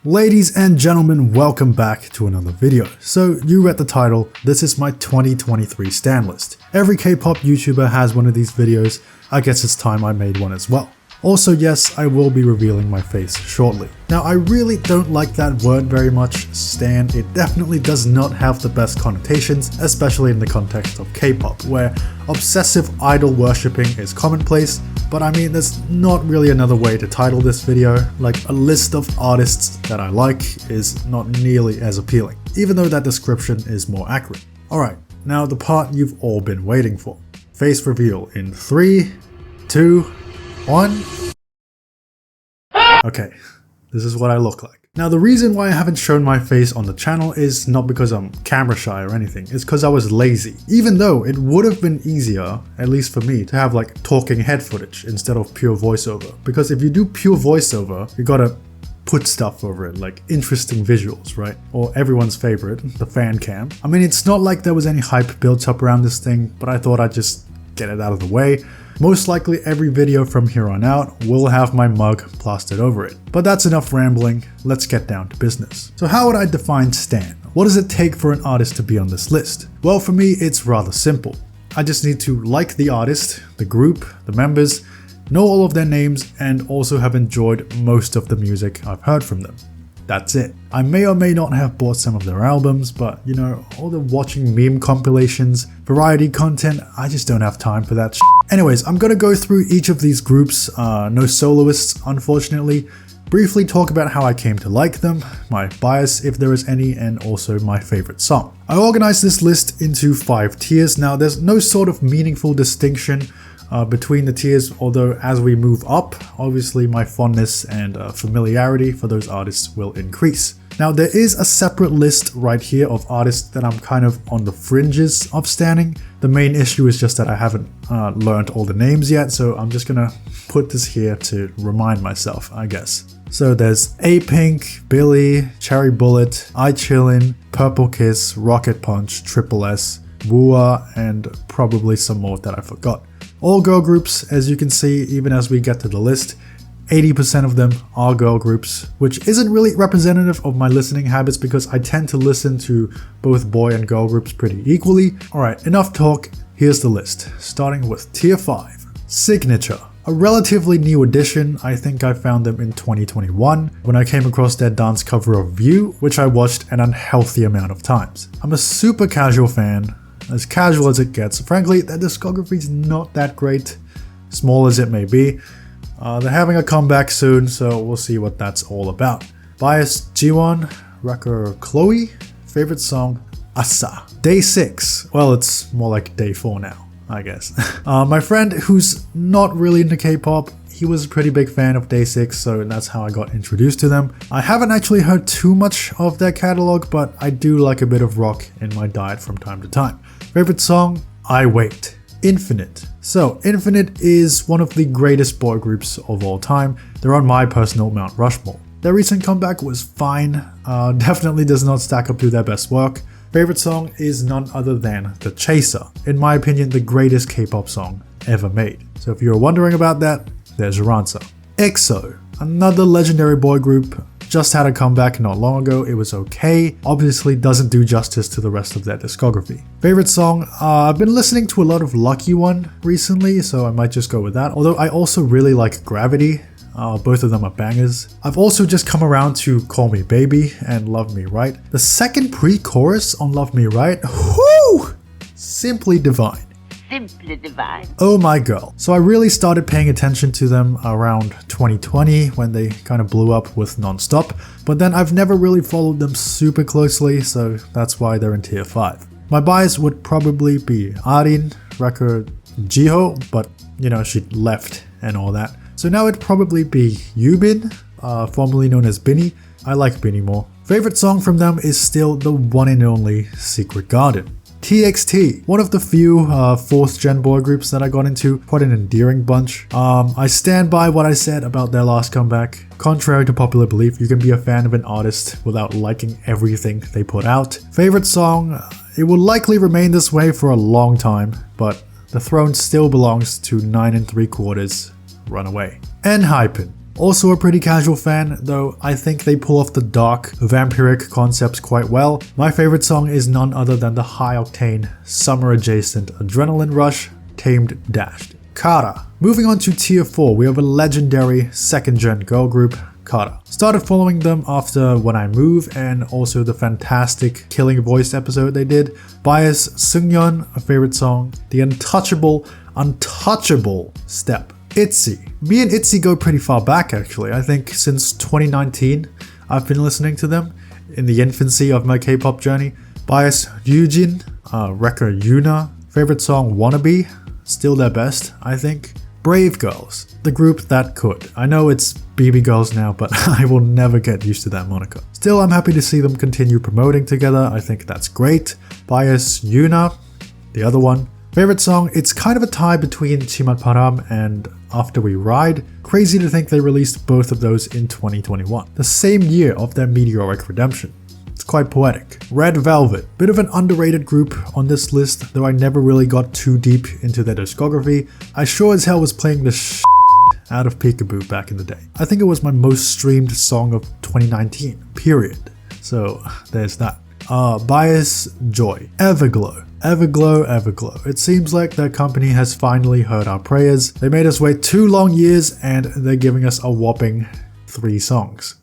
Ladies and gentlemen, welcome back to another video. So you read the title, this is my 2023 stan list. Every K-pop YouTuber has one of these videos, I guess it's time I made one as well. Also yes, I will be revealing my face shortly. Now I really don't like that word very much, stan. It definitely does not have the best connotations, especially in the context of K-pop, where obsessive idol worshipping is commonplace. But I mean, there's not really another way to title this video. Like, a list of artists that I like is not nearly as appealing, even though that description is more accurate. Alright, now the part you've all been waiting for. Face reveal in 3, 2, 1. Okay, this is what I look like. Now the reason why I haven't shown my face on the channel is not because I'm camera shy or anything, it's because I was lazy. Even though it would have been easier, at least for me, to have like talking head footage instead of pure voiceover. Because if you do pure voiceover, you gotta put stuff over it, like interesting visuals, right? Or everyone's favorite, the fan cam. I mean, it's not like there was any hype built up around this thing, but I thought I'd just get it out of the way. Most likely every video from here on out will have my mug plastered over it. But that's enough rambling, let's get down to business. So how would I define stan? What does it take for an artist to be on this list? Well, for me it's rather simple. I just need to like the artist, the group, the members, know all of their names, and also have enjoyed most of the music I've heard from them. That's it. I may or may not have bought some of their albums, but you know, all the watching meme compilations, variety content, I just don't have time for that shit. Anyways, I'm gonna go through each of these groups, no soloists unfortunately, briefly talk about how I came to like them, my bias if there is any, and also my favorite song. I organized this list into 5 tiers. Now there's no sort of meaningful distinction between the tiers, although as we move up, obviously my fondness and familiarity for those artists will increase. Now there is a separate list right here of artists that I'm kind of on the fringes of standing. The main issue is just that I haven't learned all the names yet, so I'm just gonna put this here to remind myself, I guess. So there's A-Pink, Billy, Cherry Bullet, I-Chillin, Purple Kiss, Rocket Punch, Triple S, Wooa, and probably some more that I forgot. All girl groups, as you can see, even as we get to the list, 80% of them are girl groups, which isn't really representative of my listening habits because I tend to listen to both boy and girl groups pretty equally. Alright, enough talk, here's the list, starting with tier 5, Cignature. A relatively new addition. I think I found them in 2021 when I came across their dance cover of View, which I watched an unhealthy amount of times. I'm a super casual fan, as casual as it gets. Frankly, their discography is not that great, small as it may be. They're having a comeback soon, so we'll see what that's all about. Bias Jiwon, Wrecker Chloe, favorite song Asa. Day 6, well it's more like day 4 now, I guess. My friend who's not really into K-pop, he was a pretty big fan of Day 6, so that's how I got introduced to them. I haven't actually heard too much of their catalog, but I do like a bit of rock in my diet from time to time. Favorite song? I Wait. Infinite. So, Infinite is one of the greatest boy groups of all time. They're on my personal Mount Rushmore. Their recent comeback was fine, definitely does not stack up to their best work. Favorite song is none other than The Chaser. In my opinion, the greatest K-pop song ever made. So if you're wondering about that, there's your answer. EXO, another legendary boy group, just had a comeback not long ago. It was okay. Obviously doesn't do justice to the rest of their discography. Favorite song? I've been listening to a lot of Lucky One recently, so I might just go with that. Although I also really like Gravity. Both of them are bangers. I've also just come around to Call Me Baby and Love Me Right. The second pre-chorus on Love Me Right, whoo! Simply divine. Simply divine. Oh my girl. So I really started paying attention to them around 2020 when they kind of blew up with Non-Stop, but then I've never really followed them super closely, so that's why they're in tier 5. My bias would probably be Arin, Wrecker Jiho, but you know, she left and all that. So now it'd probably be Yubin, formerly known as Binny. I like Binny more. Favorite song from them is still the one and only Secret Garden. TXT, one of the few 4th gen boy groups that I got into, quite an endearing bunch. I stand by what I said about their last comeback. Contrary to popular belief, you can be a fan of an artist without liking everything they put out. Favorite song? It will likely remain this way for a long time, but the throne still belongs to 9 3/4 Runaway. ENHYPEN. Also a pretty casual fan, though I think they pull off the dark, vampiric concepts quite well. My favorite song is none other than the high-octane, summer-adjacent adrenaline rush, Tamed Dashed. Kara. Moving on to tier 4, we have a legendary second-gen girl group, Kara. Started following them after When I Move and also the fantastic Killing Voice episode they did. Bias, Seungyeon, a favorite song. The untouchable Step. ITZY. Me and ITZY go pretty far back actually. I think since 2019 I've been listening to them in the infancy of my K-pop journey. Bias, Yujin, record Yuna. Favorite song Wannabe, still their best I think. Brave Girls, the group that could. I know it's BB Girls now, but I will never get used to that moniker. Still, I'm happy to see them continue promoting together. I think that's great. Bias, Yuna, the other one. Favorite song, it's kind of a tie between Chimatparam and After We Ride. Crazy to think they released both of those in 2021, the same year of their meteoric redemption. It's quite poetic. Red Velvet, bit of an underrated group on this list, though I never really got too deep into their discography. I sure as hell was playing the out of Peekaboo back in the day. I think it was my most streamed song of 2019, period. So there's that. Bias, Joy. Everglow. Everglow. It seems like their company has finally heard our prayers. They made us wait 2 long years and they're giving us a whopping 3 songs.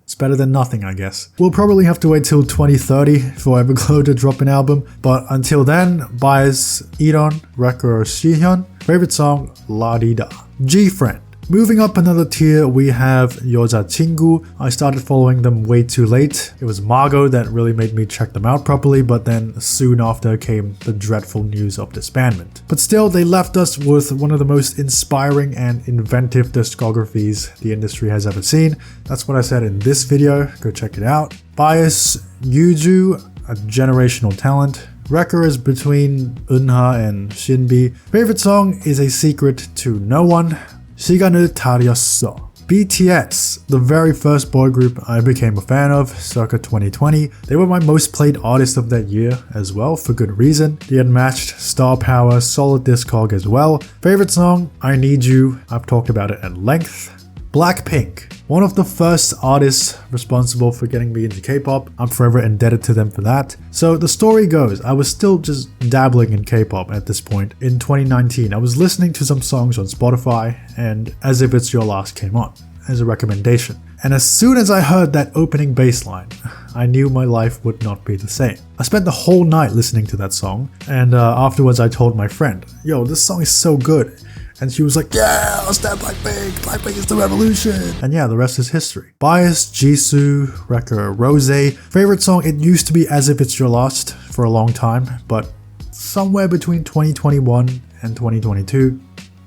It's better than nothing, I guess. We'll probably have to wait till 2030 for Everglow to drop an album, but until then, Bias, Iron, Record Shihyun. Favorite song, La Di Da. GFRIEND. Moving up another tier, we have 여자친구. I started following them way too late. It was Margot that really made me check them out properly, but then soon after came the dreadful news of disbandment. But still, they left us with one of the most inspiring and inventive discographies the industry has ever seen. That's what I said in this video, go check it out. Bias, Yuju, a generational talent. Record is between Eunha and Shinbi. Favorite song is a secret to no one. 시간을 타렸어. BTS, the very first boy group I became a fan of, circa 2020. They were my most played artist of that year as well, for good reason. The unmatched star power, solid discog as well. Favorite song, I Need You. I've talked about it at length. BLACKPINK, one of the first artists responsible for getting me into K-pop. I'm forever indebted to them for that. So the story goes, I was still just dabbling in K-pop at this point. In 2019, I was listening to some songs on Spotify and As If It's Your Last came on as a recommendation. And as soon as I heard that opening bass line, I knew my life would not be the same. I spent the whole night listening to that song, and afterwards I told my friend, yo, this song is so good. And she was like, yeah, let's stand Blackpink. Blackpink is the revolution. And yeah, the rest is history. Bias, Jisoo, record Rose. Favorite song, it used to be As If It's Your Last for a long time, but somewhere between 2021 and 2022,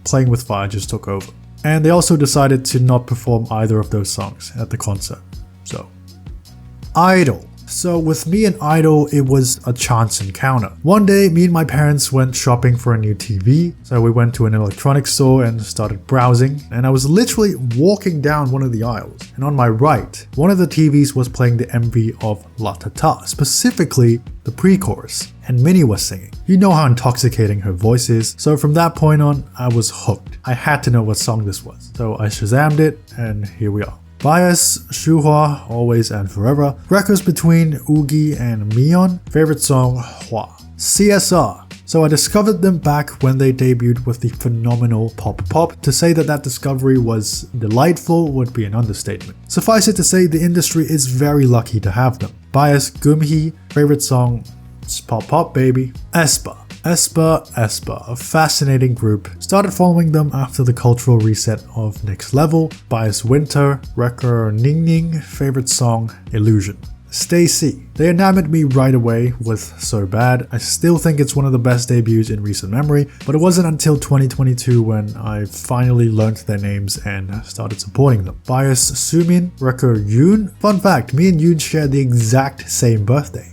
Playing With Fire just took over. And they also decided to not perform either of those songs at the concert. So, I-DLE. So with me and I-DLE, it was a chance encounter. One day, me and my parents went shopping for a new TV. So we went to an electronics store and started browsing. And I was literally walking down one of the aisles. And on my right, one of the TVs was playing the MV of La Tata, specifically the pre-chorus. And Minnie was singing. You know how intoxicating her voice is. So from that point on, I was hooked. I had to know what song this was. So I Shazammed it, and here we are. Bias, Shuhwa, Always and Forever. Records between Oogie and Mion. Favorite song, Hwa. CSR. So I discovered them back when they debuted with the phenomenal Pop Pop. To say that that discovery was delightful would be an understatement. Suffice it to say, the industry is very lucky to have them. Bias, Gumhee. Favorite song, Pop Pop Baby. aespa. aespa, a fascinating group. Started following them after the cultural reset of Next Level. Bias Winter, record Ning Ning, favorite song Illusion. STAYC. They enamored me right away with So Bad. I still think it's one of the best debuts in recent memory, but it wasn't until 2022 when I finally learned their names and started supporting them. Bias Sumin, record Yoon. Fun fact, me and Yoon share the exact same birthday.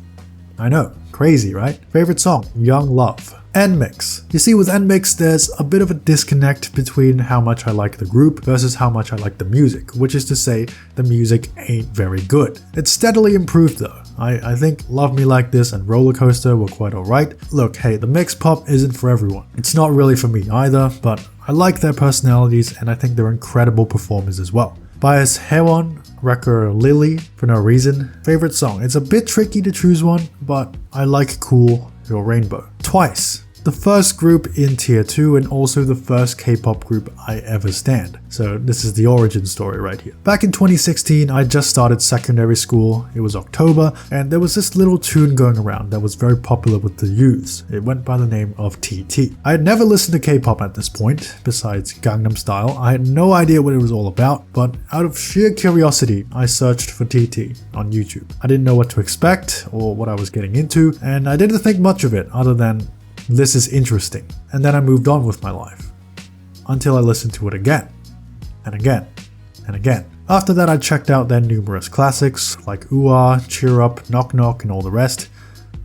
I know. Crazy, right? Favorite song, Young Love. NMIXX. You see, with NMIXX, there's a bit of a disconnect between how much I like the group versus how much I like the music, which is to say, the music ain't very good. It's steadily improved though. I think Love Me Like This and Roller Coaster were quite alright. Look, hey, the mix pop isn't for everyone. It's not really for me either, but I like their personalities and I think they're incredible performers as well. Bias Haewon, record Lily for no reason. Favorite song, it's a bit tricky to choose one, but I like Cool Your Rainbow. Twice, the first group in tier 2 and also the first K-pop group I ever stand. So this is the origin story right here. Back in 2016, I just started secondary school. It was October and there was this little tune going around that was very popular with the youths. It went by the name of TT. I had never listened to K-pop at this point, besides Gangnam Style. I had no idea what it was all about, but out of sheer curiosity, I searched for TT on YouTube. I didn't know what to expect or what I was getting into, and I didn't think much of it other than this is interesting. And then I moved on with my life. Until I listened to it again. And again. And again. After that I checked out their numerous classics like Ooh-Ah, Cheer Up, Knock Knock and all the rest.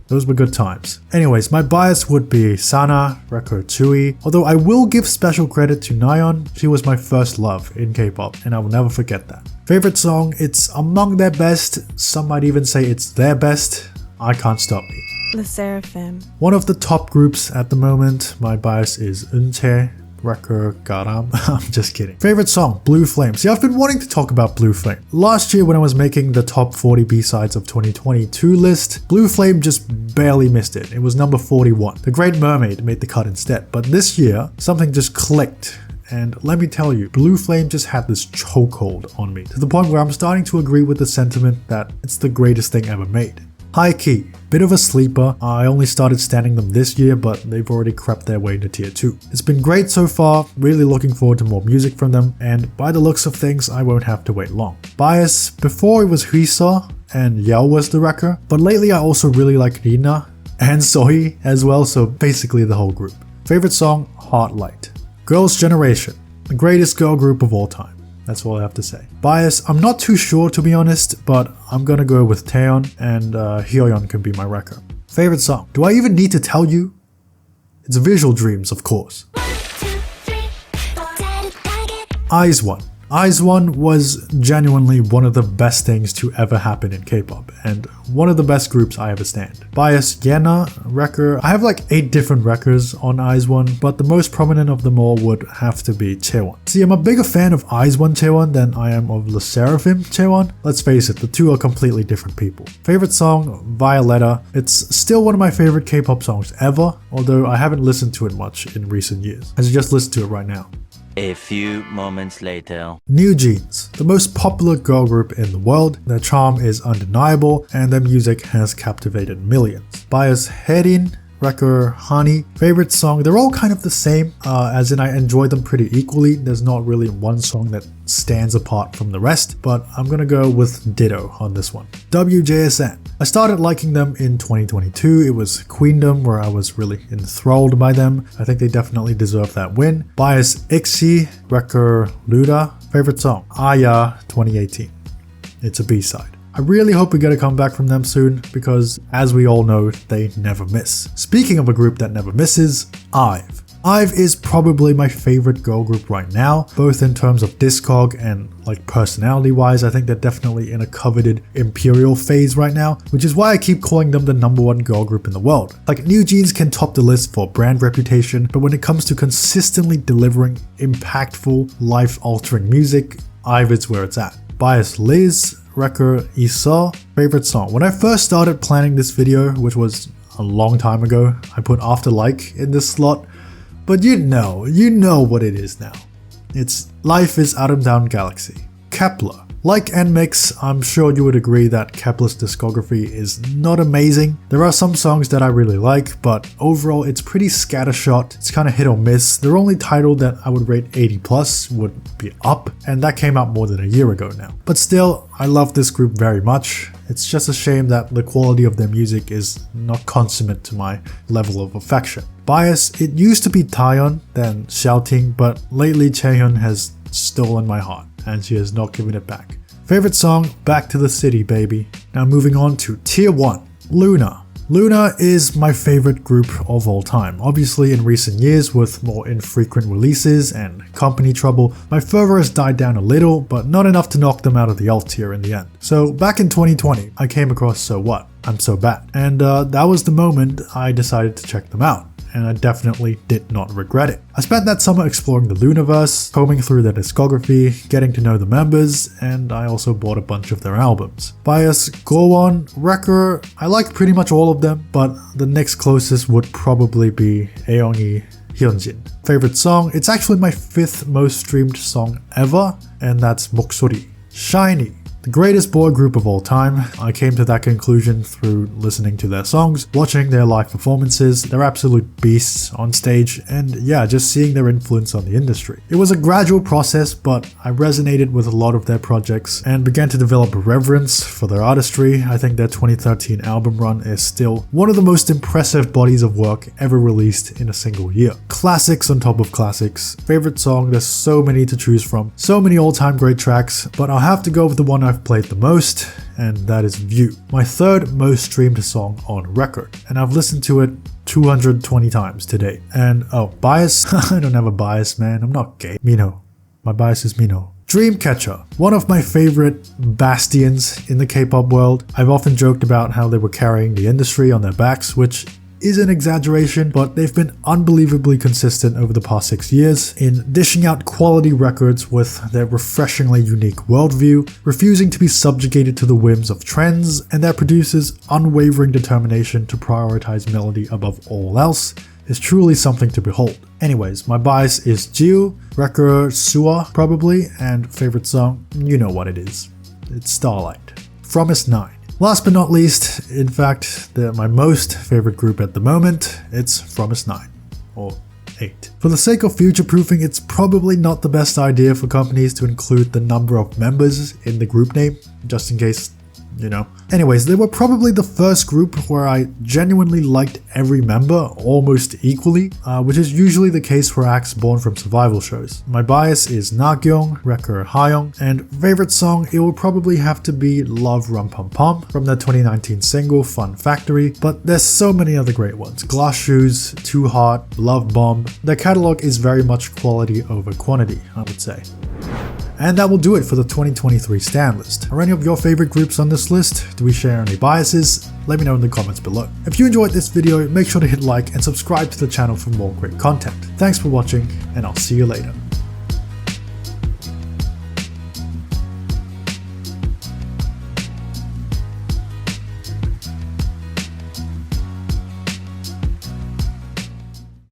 Those were good times. Anyways, my bias would be Sana, record Tsuyi. Although I will give special credit to Nayeon. She was my first love in K-pop and I will never forget that. Favorite song, it's among their best. Some might even say it's their best. I Can't Stop Me. SSERAFIM. One of the top groups at the moment, my bias is Eunchae, record Garam. I'm just kidding. Favorite song, Blue Flame. See, I've been wanting to talk about Blue Flame. Last year when I was making the top 40 B-sides of 2022 list, Blue Flame just barely missed it. It was number 41. The Great Mermaid made the cut instead. But this year, something just clicked. And let me tell you, Blue Flame just had this chokehold on me, to the point where I'm starting to agree with the sentiment that it's the greatest thing ever made. High key, bit of a sleeper. I only started standing them this year, but they've already crept their way into tier 2. It's been great so far, really looking forward to more music from them, and by the looks of things, I won't have to wait long. Bias, before it was Huisa and Yeo was the wrecker, but lately I also really like Rina and Sohee as well, so basically the whole group. Favorite song, Hot Light. Girls' Generation, the greatest girl group of all time. That's all I have to say. Bias, I'm not too sure to be honest, but I'm gonna go with Taeyeon and Hyoyeon can be my wrecker. Favorite song, do I even need to tell you? It's Visual Dreams, of course. ITZY. ITZY was genuinely one of the best things to ever happen in K-pop and one of the best groups I ever stand. Bias, Yena, wrecker. I have like 8 different wreckers on ITZY, but the most prominent of them all would have to be Chaewon. See, I'm a bigger fan of ITZY Chaewon than I am of SSERAFIM Chaewon. Let's face it, the two are completely different people. Favorite song, Violetta. It's still one of my favorite K-pop songs ever, although I haven't listened to it much in recent years. I should just listen to it right now. A few moments later. NewJeans, the most popular girl group in the world. Their charm is undeniable and their music has captivated millions. Bias Haerin, wrecker Honey. Favorite song, they're all kind of the same, as in I enjoy them pretty equally. There's not really one song that stands apart from the rest, but I'm gonna go with Ditto on this one. WJSN. I started liking them in 2022. It was Queendom where I was really enthralled by them. I think they definitely deserve that win. Bias ITZY, wrecker LOONA. Favorite song, Aya 2018. It's a B-side. I really hope we get a comeback from them soon because, as we all know, they never miss. Speaking of a group that never misses, IVE. IVE is probably my favorite girl group right now, both in terms of discog and like personality wise. I think they're definitely in a coveted imperial phase right now, which is why I keep calling them the #1 girl group in the world. Like NewJeans can top the list for brand reputation, but when it comes to consistently delivering impactful, life-altering music, IVE is where it's at. Bias Liz, wrecker Isa. Favorite song. When I first started planning this video, which was a long time ago, I put After Like in this slot, but you know what it is now. It's Life is Atom Down Galaxy. Kepler. Like NMIXX, I'm sure you would agree that Kepler's discography is not amazing. There are some songs that I really like, but overall it's pretty scattershot. It's kind of hit or miss. Their only title that I would rate 80+ would be Up, and that came out more than a year ago now. But still, I love this group very much. It's just a shame that the quality of their music is not consummate to my level of affection. Bias, it used to be Taeyeon, then Shouting, but lately Chaehyun has stolen my heart and she has not given it back. Favorite song, Back to the City Baby. Now moving on to tier 1, LOONA. LOONA is my favorite group of all time. Obviously in recent years with more infrequent releases and company trouble, my fervor has died down a little, but not enough to knock them out of the alt tier in the end. So back in 2020, I came across So What? I'm So Bad. And that was the moment I decided to check them out. and I definitely did not regret it. I spent that summer exploring the LOONAverse, combing through their discography, getting to know the members, and I also bought a bunch of their albums. Bias, Gowon, Wrecker, I liked pretty much all of them, but the next closest would probably be Aeongi Hyunjin. Favorite song? It's actually my 5th most streamed song ever, and that's 목소리. SHINee, the greatest boy group of all time. I came to that conclusion through listening to their songs, watching their live performances. They're absolute beasts on stage, and yeah, just seeing their influence on the industry. It was a gradual process, but I resonated with a lot of their projects and began to develop a reverence for their artistry. I think their 2013 album run is still one of the most impressive bodies of work ever released in a single year. Classics on top of classics. Favorite song? There's so many to choose from. So many all-time great tracks, but I'll have to go with the one I've played the most, and that is View, my 3rd most streamed song on record, and I've listened to it 220 times to date. And oh, bias? I don't have a bias, man. I'm not gay. Mino. My bias is Mino. Dreamcatcher, one of my favorite bastions in the K-pop world. I've often joked about how they were carrying the industry on their backs, which is an exaggeration, but they've been unbelievably consistent over the past 6 years in dishing out quality records with their refreshingly unique worldview, refusing to be subjugated to the whims of trends, and their producers' unwavering determination to prioritize melody above all else is truly something to behold. Anyways, my bias is Jiu, Wrecker, Sua probably, and favorite song, you know what it is. It's Starlight. From S9. Last but not least, in fact, they're my most favorite group at the moment, it's From S9, or 8. For the sake of future-proofing, it's probably not the best idea for companies to include the number of members in the group name, just in case, you know. Anyways, they were probably the first group where I genuinely liked every member almost equally, which is usually the case for acts born from survival shows. My bias is Nagyong, Wrecker, Hayoung, and favorite song, it will probably have to be Love Rum Pum Pum from their 2019 single Fun Factory, but there's so many other great ones. Glass Shoes, Too Hot, Love Bomb. Their catalog is very much quality over quantity, I would say. And that will do it for the 2023 Stan list. Are any of your favorite groups on this list? Do we share any biases? Let me know in the comments below. If you enjoyed this video, make sure to hit like and subscribe to the channel for more great content. Thanks for watching, and I'll see you later.